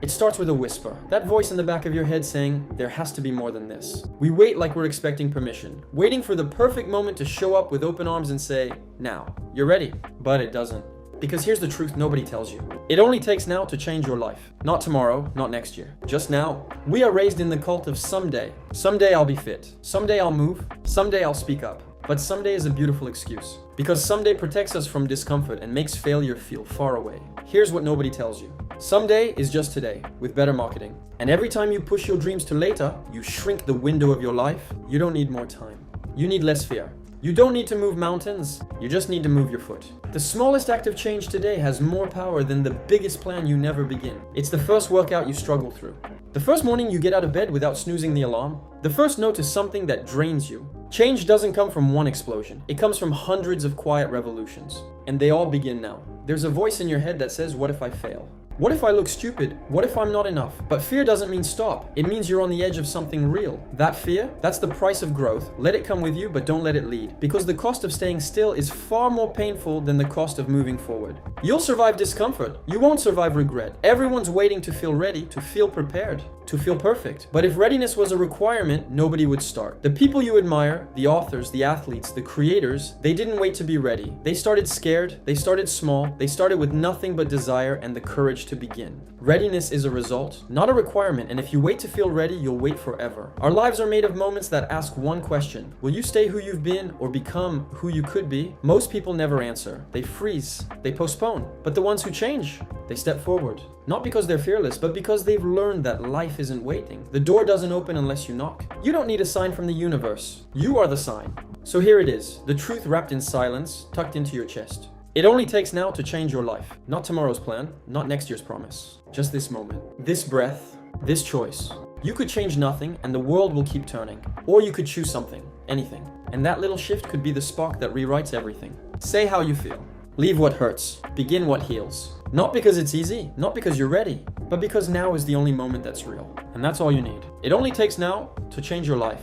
It starts with a whisper, that voice in the back of your head saying, there has to be more than this. We wait like we're expecting permission, waiting for the perfect moment to show up with open arms and say, now, you're ready. But it doesn't. Because here's the truth nobody tells you. It only takes now to change your life. Not tomorrow, not next year. Just now. We are raised in the cult of someday. Someday I'll be fit. Someday I'll move. Someday I'll speak up. But someday is a beautiful excuse. Because someday protects us from discomfort and makes failure feel far away. Here's what nobody tells you. Someday is just today, with better marketing. And every time you push your dreams to later, you shrink the window of your life. You don't need more time. You need less fear. You don't need to move mountains, you just need to move your foot. The smallest act of change today has more power than the biggest plan you never begin. It's the first workout you struggle through. The first morning you get out of bed without snoozing the alarm. The first no to something that drains you. Change doesn't come from one explosion. It comes from hundreds of quiet revolutions. And they all begin now. There's a voice in your head that says, what if I fail? What if I look stupid? What if I'm not enough? But fear doesn't mean stop. It means you're on the edge of something real. That fear, that's the price of growth. Let it come with you, but don't let it lead. Because the cost of staying still is far more painful than the cost of moving forward. You'll survive discomfort. You won't survive regret. Everyone's waiting to feel ready, to feel prepared, to feel perfect. But if readiness was a requirement, nobody would start. The people you admire, the authors, the athletes, the creators, they didn't wait to be ready. They started scared, they started small, they started with nothing but desire and the courage to begin. Readiness is a result, not a requirement, and if you wait to feel ready, you'll wait forever. Our lives are made of moments that ask one question. Will you stay who you've been or become who you could be? Most people never answer. They freeze. They postpone. But the ones who change, they step forward. Not because they're fearless, but because they've learned that life isn't waiting. The door doesn't open unless you knock. You don't need a sign from the universe. You are the sign. So here it is, the truth wrapped in silence, tucked into your chest. It only takes now to change your life. Not tomorrow's plan, not next year's promise. Just this moment, this breath, this choice. You could change nothing and the world will keep turning. Or you could choose something, anything. And that little shift could be the spark that rewrites everything. Say how you feel. Leave what hurts. Begin what heals. Not because it's easy, not because you're ready, but because now is the only moment that's real. And that's all you need. It only takes now to change your life.